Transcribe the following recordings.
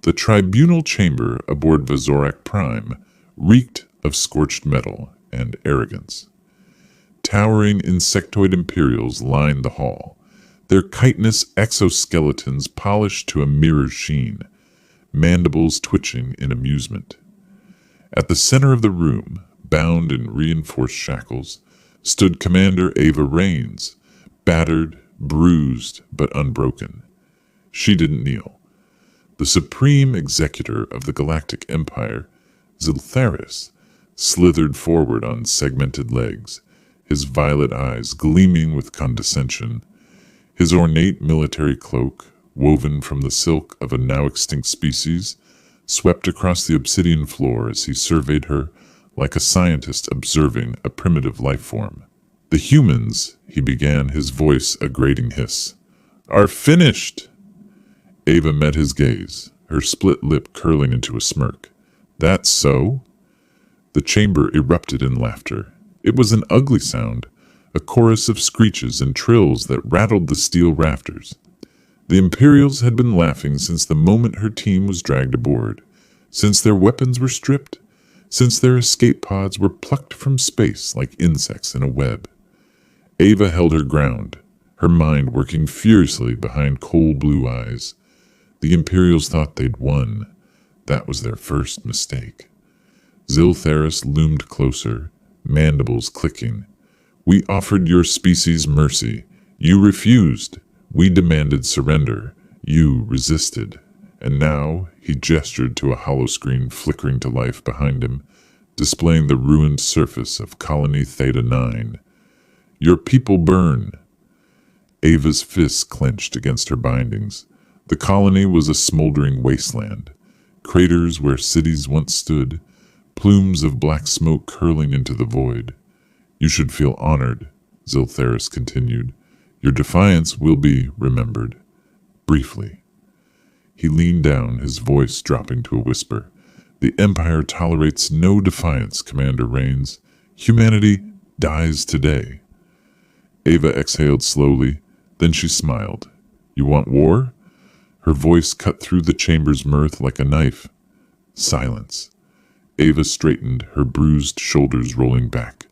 The tribunal chamber aboard Vazorak Prime reeked of scorched metal and arrogance. Towering insectoid Imperials lined the hall, their chitinous exoskeletons polished to a mirror sheen, mandibles twitching in amusement. At the center of the room, bound in reinforced shackles, stood Commander Ava Raines, battered, bruised, but unbroken. She didn't kneel. The supreme executor of the Galactic Empire, Ziltharis, slithered forward on segmented legs, his violet eyes gleaming with condescension. His ornate military cloak, woven from the silk of a now-extinct species, swept across the obsidian floor as he surveyed her like a scientist observing a primitive life form. "The humans," he began, his voice a grating hiss, "are finished." Ava met his gaze, her split lip curling into a smirk. "That's so?" The chamber erupted in laughter. It was an ugly sound, a chorus of screeches and trills that rattled the steel rafters. The Imperials had been laughing since the moment her team was dragged aboard, since their weapons were stripped, since their escape pods were plucked from space like insects in a web. Ava held her ground, her mind working furiously behind cold blue eyes. The Imperials thought they'd won. That was their first mistake. Ziltharis loomed closer, mandibles clicking. "We offered your species mercy. You refused. We demanded surrender. You resisted." And now he gestured to a holoscreen flickering to life behind him, displaying the ruined surface of Colony Theta 9. "Your people burn." Ava's fists clenched against her bindings. The colony was a smoldering wasteland, craters where cities once stood, plumes of black smoke curling into the void. "You should feel honored," Ziltharis continued. "Your defiance will be remembered." Briefly. He leaned down, his voice dropping to a whisper. "The Empire tolerates no defiance, Commander Raines. Humanity dies today." Ava exhaled slowly, then she smiled. "You want war?" Her voice cut through the chamber's mirth like a knife. Silence. Ava straightened, her bruised shoulders rolling back.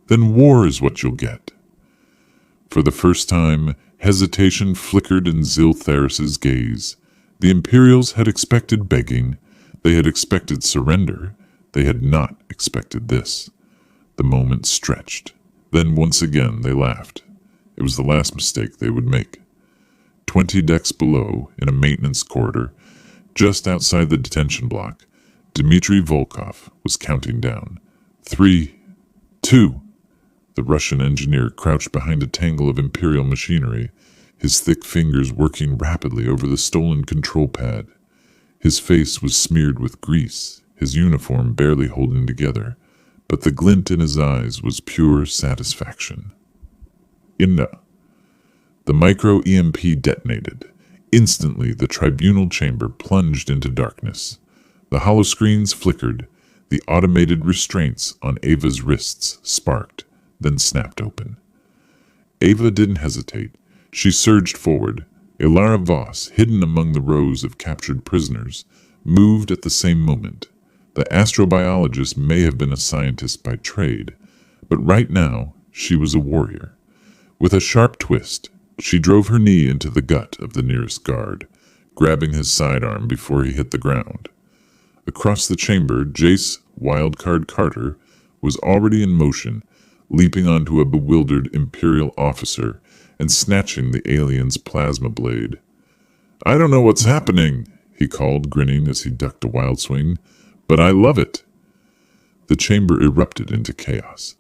"Then war is what you'll get." For the first time, hesitation flickered in Ziltharis's gaze. The Imperials had expected begging. They had expected surrender. They had not expected this. The moment stretched. Then once again they laughed. It was the last mistake they would make. 20 decks below, in a maintenance corridor, just outside the detention block, Dmitry Volkov was counting down. 3, 2. The Russian engineer crouched behind a tangle of Imperial machinery, his thick fingers working rapidly over the stolen control pad. His face was smeared with grease, his uniform barely holding together, but the glint in his eyes was pure satisfaction. Inna. The micro-EMP detonated. Instantly, the tribunal chamber plunged into darkness. The holoscreens flickered. The automated restraints on Ava's wrists sparked, then snapped open. Ava didn't hesitate. She surged forward. Ilara Voss, hidden among the rows of captured prisoners, moved at the same moment. The astrobiologist may have been a scientist by trade, but right now she was a warrior. With a sharp twist, she drove her knee into the gut of the nearest guard, grabbing his sidearm before he hit the ground. Across the chamber, Jace Wildcard Carter was already in motion, leaping onto a bewildered Imperial officer and snatching the alien's plasma blade. "I don't know what's happening," he called, grinning as he ducked a wild swing, "but I love it." The chamber erupted into chaos.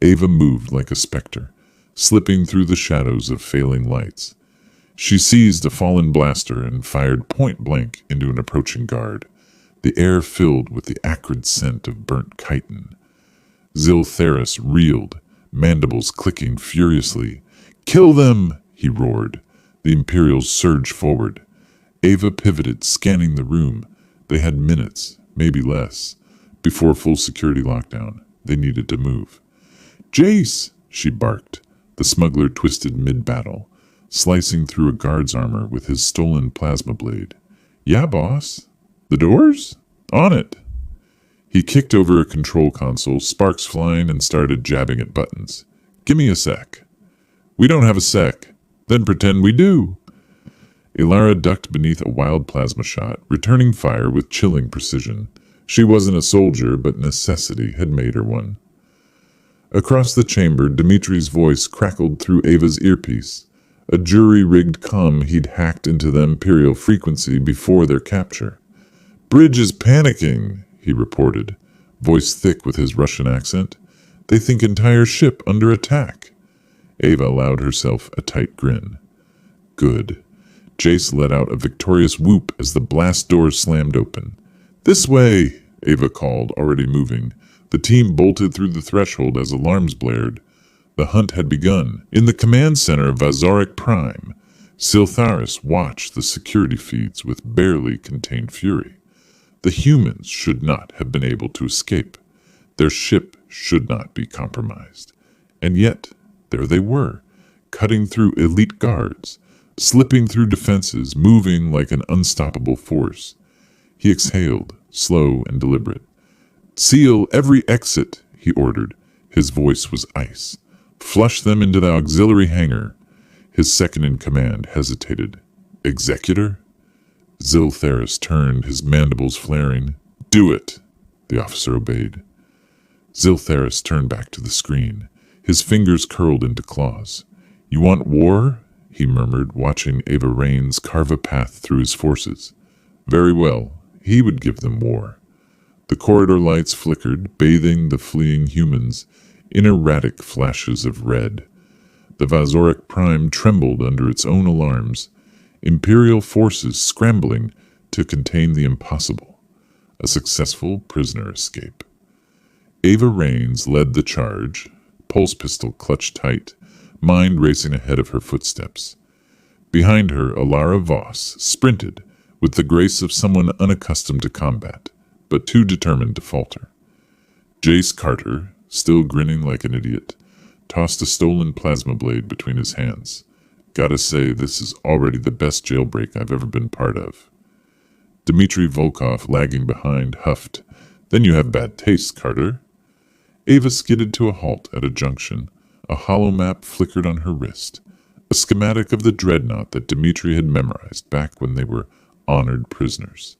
Ava moved like a specter, slipping through the shadows of failing lights. She seized a fallen blaster and fired point blank into an approaching guard, the air filled with the acrid scent of burnt chitin. Ziltharis reeled, mandibles clicking furiously. "Kill them!" he roared. The Imperials surged forward. Ava pivoted, scanning the room. They had minutes, maybe less, before full security lockdown. They needed to move. "Jace!" she barked. The smuggler twisted mid-battle, slicing through a guard's armor with his stolen plasma blade. "Yeah, boss?" The doors? On it. He kicked over a control console, sparks flying, and started jabbing at buttons. Gimme a sec. We don't have a sec. Then pretend we do. Ilara ducked beneath a wild plasma shot, returning fire with chilling precision. She wasn't a soldier, but necessity had made her one. Across the chamber, Dimitri's voice crackled through Ava's earpiece, a jury-rigged comm he'd hacked into the Imperial frequency before their capture. Bridge is panicking, he reported, voice thick with his Russian accent. They think entire ship under attack. Ava allowed herself a tight grin. Good. Jace let out a victorious whoop as the blast doors slammed open. This way, Ava called, already moving. The team bolted through the threshold as alarms blared. The hunt had begun. In the command center of Vazoric Prime, Siltharis watched the security feeds with barely contained fury. The humans should not have been able to escape. Their ship should not be compromised. And yet, there they were, cutting through elite guards, slipping through defenses, moving like an unstoppable force. He exhaled, slow and deliberate. Seal every exit, he ordered. His voice was ice. Flush them into the auxiliary hangar. His second-in-command hesitated. Executor? Ziltharis turned, his mandibles flaring. Do it, the officer obeyed. Ziltharis turned back to the screen. His fingers curled into claws. You want war? He murmured, watching Ava Raines carve a path through his forces. Very well, he would give them war. The corridor lights flickered, bathing the fleeing humans in erratic flashes of red. The Vazoric Prime trembled under its own alarms, Imperial forces scrambling to contain the impossible. A successful prisoner escape. Ava Raines led the charge, pulse pistol clutched tight, mind racing ahead of her footsteps. Behind her, Ilara Voss sprinted with the grace of someone unaccustomed to combat, but too determined to falter. Jace Carter, still grinning like an idiot, tossed a stolen plasma blade between his hands. Gotta say, this is already the best jailbreak I've ever been part of. Dmitri Volkov, lagging behind, huffed. Then you have bad taste, Carter. Ava skidded to a halt at a junction. A hollow map flickered on her wrist, a schematic of the dreadnought that Dmitri had memorized back when they were honored prisoners.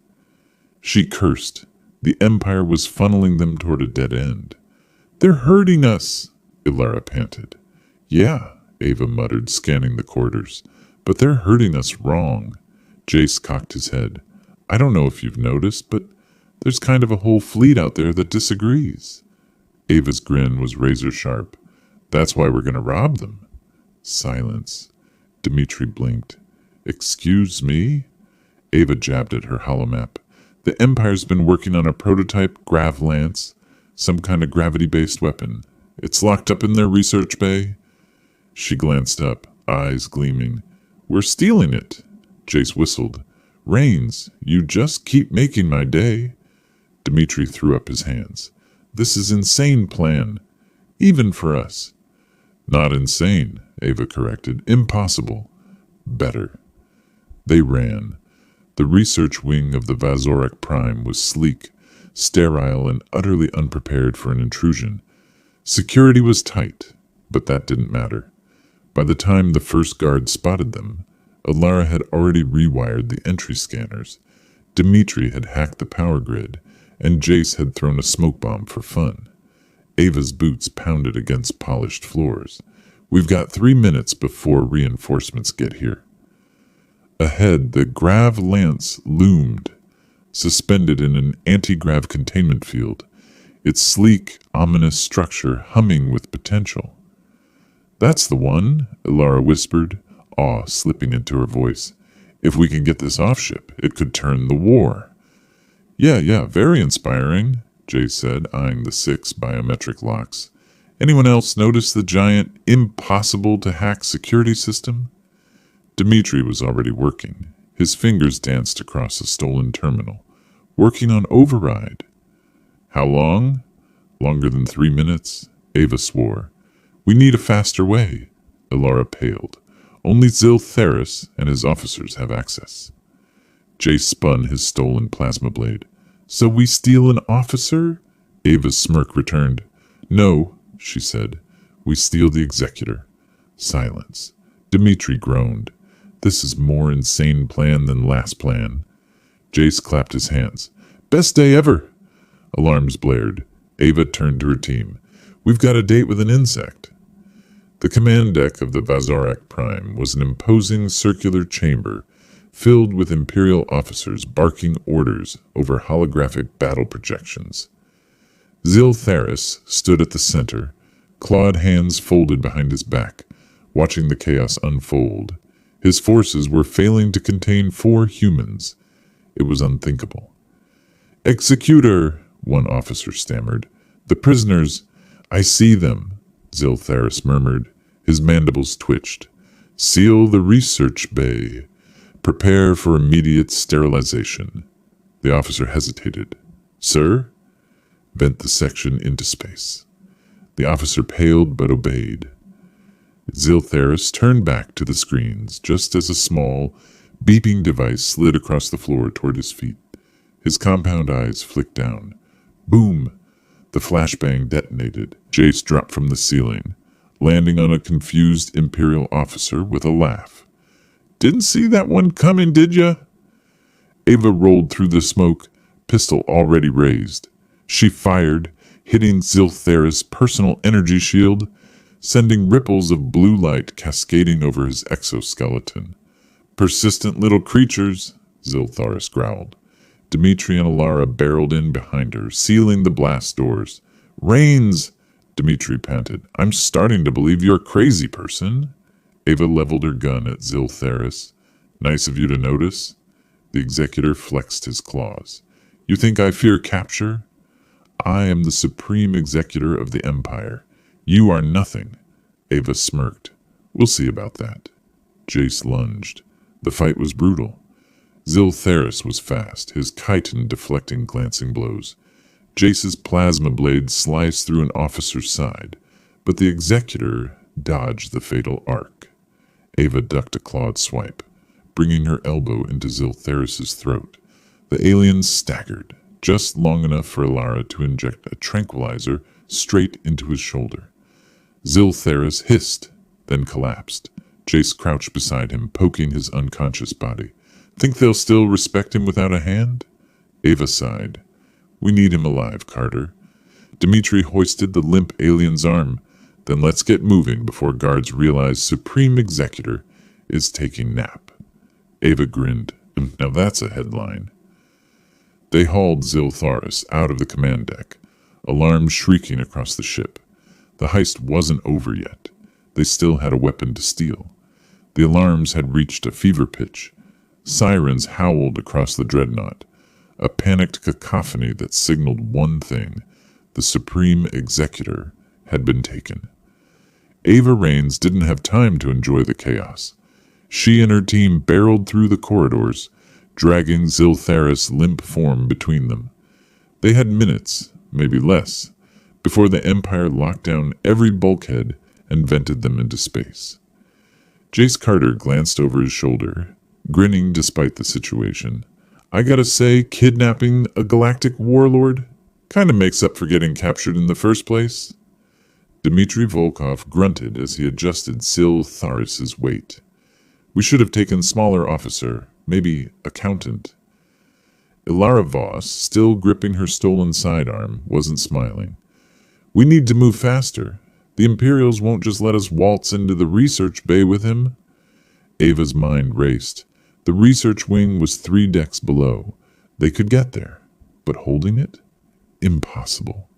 She cursed. The Empire was funneling them toward a dead end. They're hurting us, Ilara panted. Yeah, Ava muttered, scanning the corridors. But they're hurting us wrong. Jace cocked his head. I don't know if you've noticed, but there's kind of a whole fleet out there that disagrees. Ava's grin was razor sharp. That's why we're going to rob them. Silence. Dmitri blinked. Excuse me? Ava jabbed at her holomap. The Empire's been working on a prototype Grav Lance, some kind of gravity-based weapon. It's locked up in their research bay. She glanced up, eyes gleaming. We're stealing it. Jace whistled. Raines, you just keep making my day. Dmitri threw up his hands. This is insane plan. Even for us. Not insane, Ava corrected. Impossible. Better. They ran. The research wing of the Vazoric Prime was sleek, sterile, and utterly unprepared for an intrusion. Security was tight, but that didn't matter. By the time the first guard spotted them, Ilara had already rewired the entry scanners. Dmitri had hacked the power grid, and Jace had thrown a smoke bomb for fun. Ava's boots pounded against polished floors. We've got 3 minutes before reinforcements get here. Ahead, the Grav Lance loomed, suspended in an anti-grav containment field, its sleek, ominous structure humming with potential. That's the one, Ilara whispered, awe slipping into her voice. If we can get this off-ship, it could turn the war. Yeah, very inspiring, Jace said, eyeing the 6 biometric locks. Anyone else notice the giant, impossible-to-hack security system? Dmitri was already working. His fingers danced across a stolen terminal, working on override. How long? Longer than 3 minutes? Ava swore. We need a faster way. Ilara paled. Only Ziltharis and his officers have access. Jace spun his stolen plasma blade. So we steal an officer? Ava's smirk returned. No, she said. We steal the executor. Silence. Dimitri groaned. This is more insane plan than last plan. Jace clapped his hands. Best day ever! Alarms blared. Ava turned to her team. We've got a date with an insect. The command deck of the Vazorak Prime was an imposing circular chamber filled with Imperial officers barking orders over holographic battle projections. Zil Theris stood at the center, clawed hands folded behind his back, watching the chaos unfold. His forces were failing to contain 4 humans. It was unthinkable. Executor, one officer stammered. The prisoners, I see them, Zil Theris murmured. His mandibles twitched. Seal the research bay. Prepare for immediate sterilization. The officer hesitated. Sir? Vent the section into space. The officer paled but obeyed. Zil Theris turned back to the screens just as a small, beeping device slid across the floor toward his feet. His compound eyes flicked down. Boom! The flashbang detonated. Jace dropped from the ceiling, landing on a confused Imperial officer with a laugh. Didn't see that one coming, did ya? Ava rolled through the smoke, pistol already raised. She fired, hitting Zil Theris' personal energy shield, sending ripples of blue light cascading over his exoskeleton. Persistent little creatures, Zil Theris growled. Dimitri and Alara barreled in behind her, sealing the blast doors. Rains! Dimitri panted. I'm starting to believe you're a crazy person. Ava leveled her gun at Zil Theris. Nice of you to notice. The executor flexed his claws. You think I fear capture? I am the supreme executor of the Empire. You are nothing. Ava smirked. We'll see about that. Jace lunged. The fight was brutal. Zil Theris was fast, his chitin deflecting glancing blows. Jace's plasma blade sliced through an officer's side, but the executor dodged the fatal arc. Ava ducked a clawed swipe, bringing her elbow into Zil Theris' throat. The alien staggered, just long enough for Alara to inject a tranquilizer straight into his shoulder. Zil Theris hissed, then collapsed. Jace crouched beside him, poking his unconscious body. Think they'll still respect him without a hand? Ava sighed. We need him alive, Carter. Dimitri hoisted the limp alien's arm. Then let's get moving before guards realize Supreme Executor is taking nap. Ava grinned. Now that's a headline. They hauled Zil Theris out of the command deck, alarms shrieking across the ship. The heist wasn't over yet. They still had a weapon to steal. The alarms had reached a fever pitch. Sirens howled across the dreadnought, a panicked cacophony that signaled one thing: the Supreme Executor had been taken. Ava Raines didn't have time to enjoy the chaos. She and her team barreled through the corridors, dragging Zil Theris' limp form between them. They had minutes, maybe less, before the Empire locked down every bulkhead and vented them into space. Jace Carter glanced over his shoulder, grinning despite the situation. I gotta say, kidnapping a galactic warlord kinda makes up for getting captured in the first place. Dmitri Volkov grunted as he adjusted Zil Theris' weight. We should have taken smaller officer, maybe accountant. Ilara Voss, still gripping her stolen sidearm, wasn't smiling. We need to move faster. The Imperials won't just let us waltz into the research bay with him. Ava's mind raced. The research wing was 3 decks below. They could get there, but holding it? Impossible.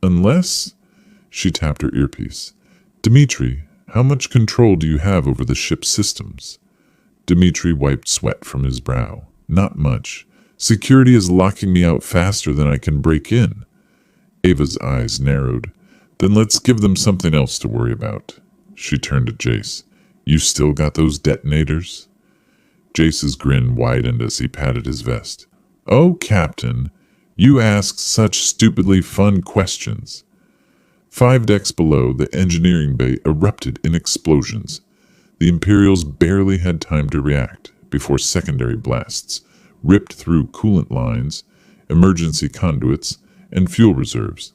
Unless... She tapped her earpiece. Dimitri, how much control do you have over the ship's systems? Dimitri wiped sweat from his brow. Not much. Security is locking me out faster than I can break in. Ava's eyes narrowed. Then let's give them something else to worry about. She turned to Jace. You still got those detonators? Jace's grin widened as he patted his vest. Oh, Captain, you ask such stupidly fun questions. 5 decks below, the engineering bay erupted in explosions. The Imperials barely had time to react before secondary blasts ripped through coolant lines, emergency conduits, and fuel reserves.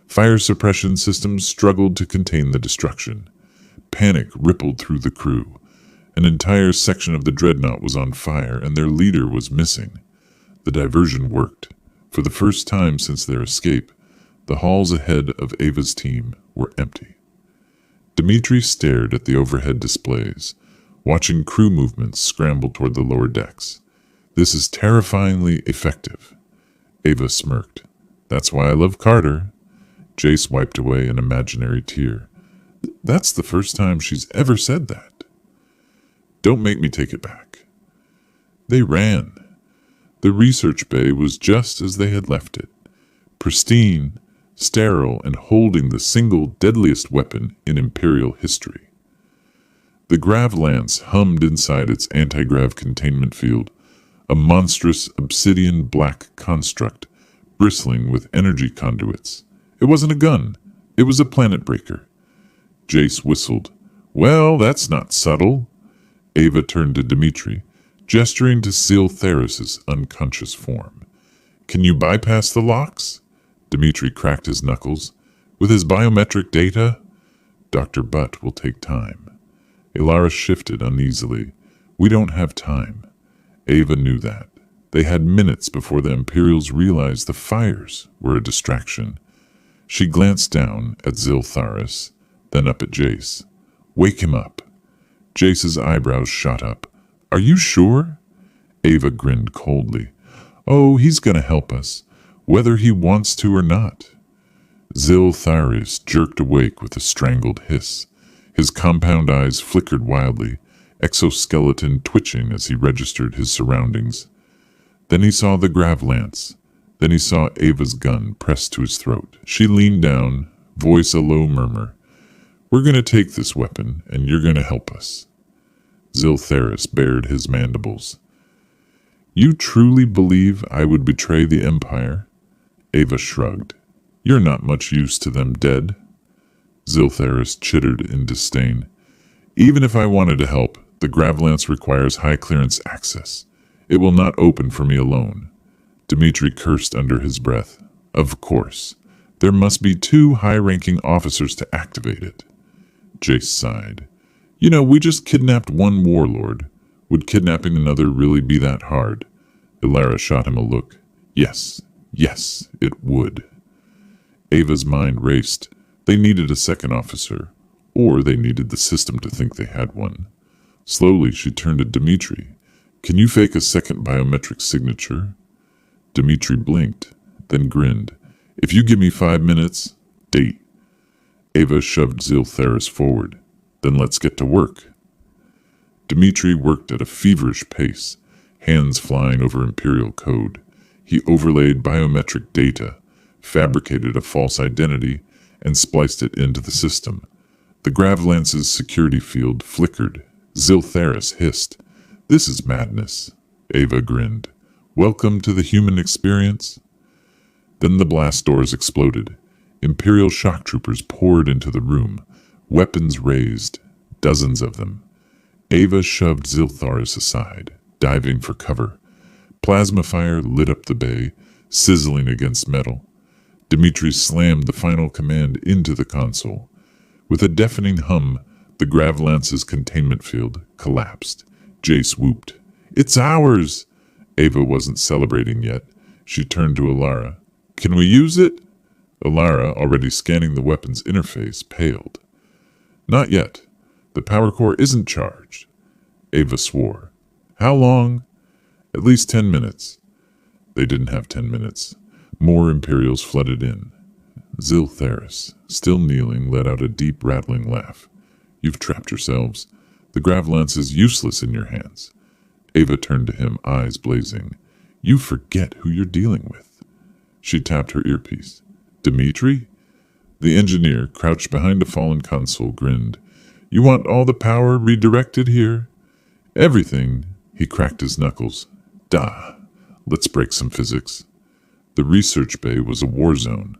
Fire suppression systems struggled to contain the destruction. Panic rippled through the crew. An entire section of the dreadnought was on fire, and their leader was missing. The diversion worked. For the first time since their escape, the halls ahead of Ava's team were empty. Dmitri stared at the overhead displays, watching crew movements scramble toward the lower decks. This is terrifyingly effective. Ava smirked. That's why I love Carter. Jace wiped away an imaginary tear. That's the first time she's ever said that. Don't make me take it back. They ran. The research bay was just as they had left it, pristine, sterile, and holding the single deadliest weapon in Imperial history. The grav lance hummed inside its anti-grav containment field, a monstrous obsidian black construct bristling with energy conduits. It wasn't a gun. It was a planet breaker. Jace whistled. Well, that's not subtle. Ava turned to Dmitri, gesturing to Sil Theris's unconscious form. Can you bypass the locks? Dmitri cracked his knuckles. With his biometric data? Dr. Butt will take time. Ilara shifted uneasily. We don't have time. Ava knew that. They had minutes before the Imperials realized the fires were a distraction. She glanced down at Sil Theris, then up at Jace. Wake him up. Jace's eyebrows shot up. Are you sure? Ava grinned coldly. Oh, he's going to help us, whether he wants to or not. Sil Theris jerked awake with a strangled hiss. His compound eyes flickered wildly, exoskeleton twitching as he registered his surroundings. Then he saw the grav lance. Then he saw Ava's gun pressed to his throat. She leaned down, voice a low murmur. We're going to take this weapon, and you're going to help us. Sil Theris bared his mandibles. You truly believe I would betray the Empire? Ava shrugged. You're not much use to them dead. Sil Theris chittered in disdain. Even if I wanted to help, the Gravlance requires high-clearance access. It will not open for me alone. Dmitri cursed under his breath. Of course. There must be 2 high-ranking officers to activate it. Jace sighed. You know, we just kidnapped one warlord. Would kidnapping another really be that hard? Ilara shot him a look. Yes, it would. Ava's mind raced. They needed a second officer, or they needed the system to think they had one. Slowly, she turned to Dmitri. Can you fake a second biometric signature? Dmitri blinked, then grinned. If you give me 5 minutes, date. Ava shoved Sil Theris forward. Then let's get to work. Dmitri worked at a feverish pace, hands flying over Imperial code. He overlaid biometric data, fabricated a false identity, and spliced it into the system. The Gravlance's security field flickered. Sil Theris hissed. This is madness. Ava grinned. Welcome to the human experience. Then the blast doors exploded. Imperial shock troopers poured into the room, weapons raised, dozens of them. Ava shoved Sil Theris aside, diving for cover. Plasma fire lit up the bay, sizzling against metal. Dmitri slammed the final command into the console. With a deafening hum, the Gravlance's containment field collapsed. Jace whooped. It's ours! Ava wasn't celebrating yet. She turned to Ilara. Can we use it? Ilara, already scanning the weapon's interface, paled. Not yet. The power core isn't charged. Ava swore. How long? At least 10 minutes. They didn't have 10 minutes. More Imperials flooded in. Sil Theris, still kneeling, let out a deep, rattling laugh. You've trapped yourselves. The Gravlance is useless in your hands. Ava turned to him, eyes blazing. You forget who you're dealing with. She tapped her earpiece. Dmitri? The engineer, crouched behind a fallen console, grinned. You want all the power redirected here? Everything. He cracked his knuckles. Da. Let's break some physics. The research bay was a war zone.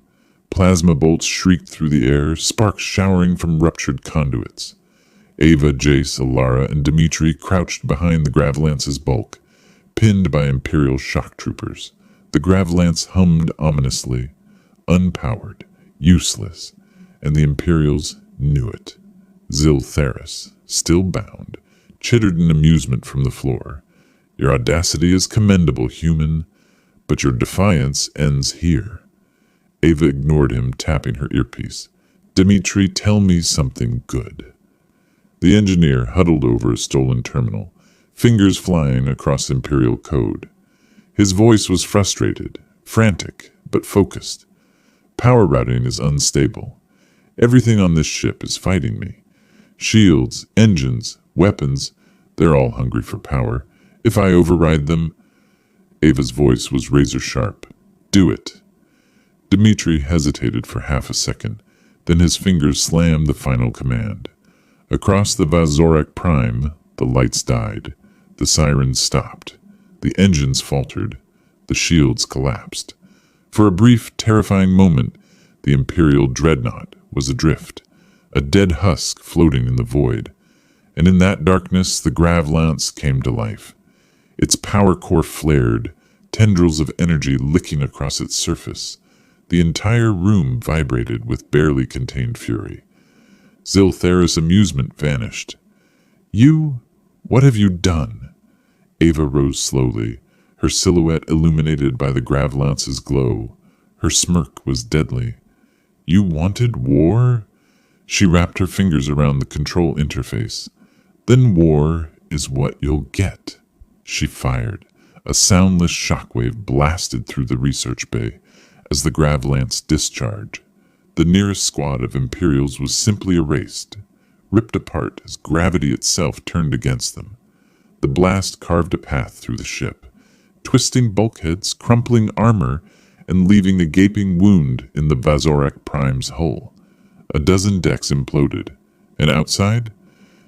Plasma bolts shrieked through the air, sparks showering from ruptured conduits. Ava, Jace, Ilara, and Dmitri crouched behind the Gravlance's bulk, pinned by Imperial shock troopers. The Gravlance hummed ominously, unpowered, useless, and the Imperials knew it. Ziltharis, still bound, chittered in amusement from the floor. Your audacity is commendable, human, but your defiance ends here. Ava ignored him, tapping her earpiece. Dimitri, tell me something good. The engineer huddled over a stolen terminal, fingers flying across Imperial code. His voice was frustrated, frantic, but focused. Power routing is unstable. Everything on this ship is fighting me. Shields, engines, weapons, they're all hungry for power. If I override them... Ava's voice was razor sharp. Do it. Dimitri hesitated for half a second, then his fingers slammed the final command. Across the Vazorak Prime, the lights died. The sirens stopped. The engines faltered. The shields collapsed. For a brief, terrifying moment, the Imperial dreadnought was adrift, a dead husk floating in the void. And in that darkness, the Gravlance came to life. Its power core flared, tendrils of energy licking across its surface. The entire room vibrated with barely contained fury. Ziltharis' amusement vanished. You? What have you done? Ava rose slowly, her silhouette illuminated by the Gravlance's glow. Her smirk was deadly. You wanted war? She wrapped her fingers around the control interface. Then war is what you'll get. She fired. A soundless shockwave blasted through the research bay as the Gravlance discharged. The nearest squad of Imperials was simply erased, ripped apart as gravity itself turned against them. The blast carved a path through the ship, twisting bulkheads, crumpling armor, and leaving a gaping wound in the Vazorak Prime's hull. A dozen decks imploded, and outside,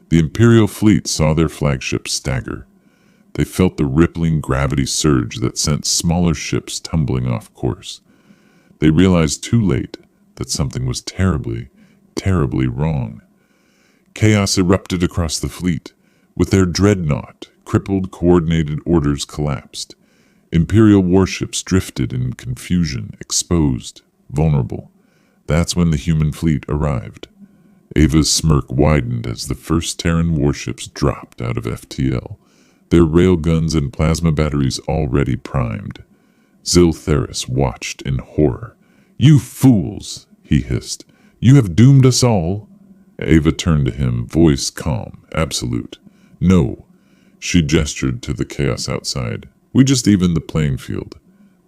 the Imperial fleet saw their flagship stagger. They felt the rippling gravity surge that sent smaller ships tumbling off course. They realized too late that something was terribly, terribly wrong. Chaos erupted across the fleet. With their dreadnought, crippled coordinated orders collapsed. Imperial warships drifted in confusion, exposed, vulnerable. That's when the human fleet arrived. Ava's smirk widened as the first Terran warships dropped out of FTL, their railguns and plasma batteries already primed. Ziltharis watched in horror. You fools, he hissed. You have doomed us all. Ava turned to him, voice calm, absolute. No. She gestured to the chaos outside. We just evened the playing field.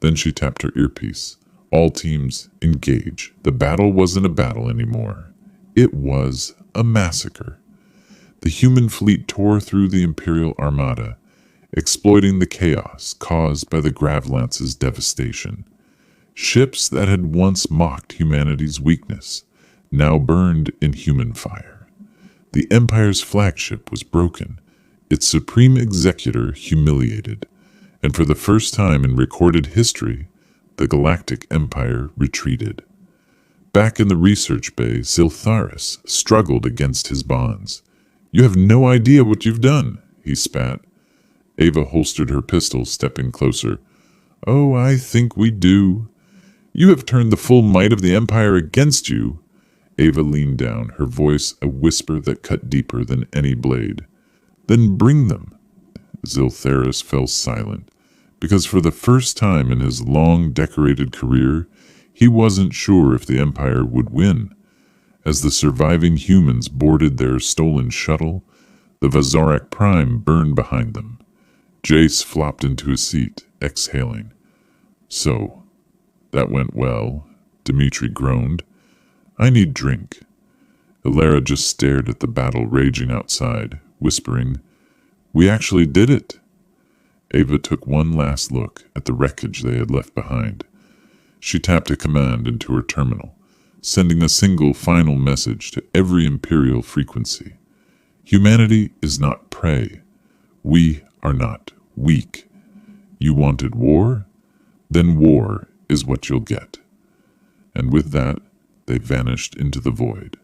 Then she tapped her earpiece. All teams, engage. The battle wasn't a battle anymore. It was a massacre. The human fleet tore through the Imperial Armada, exploiting the chaos caused by the Gravlance's devastation. Ships that had once mocked humanity's weakness now burned in human fire. The Empire's flagship was broken, its supreme executor humiliated, and for the first time in recorded history, the Galactic Empire retreated. Back in the research bay, Ziltharis struggled against his bonds. You have no idea what you've done, he spat. Ava holstered her pistol, stepping closer. Oh, I think we do. You have turned the full might of the Empire against you. Ava leaned down, her voice a whisper that cut deeper than any blade. Then bring them. Ziltharis fell silent, because for the first time in his long, decorated career, he wasn't sure if the Empire would win. As the surviving humans boarded their stolen shuttle, the Vazorak Prime burned behind them. Jace flopped into his seat, exhaling. So, that went well, Dimitri groaned. I need drink. Ilara just stared at the battle raging outside, whispering, We actually did it. Ava took one last look at the wreckage they had left behind. She tapped a command into her terminal, sending a single final message to every Imperial frequency. Humanity is not prey. We are not weak. You wanted war? Then war is what you'll get. And with that, they vanished into the void.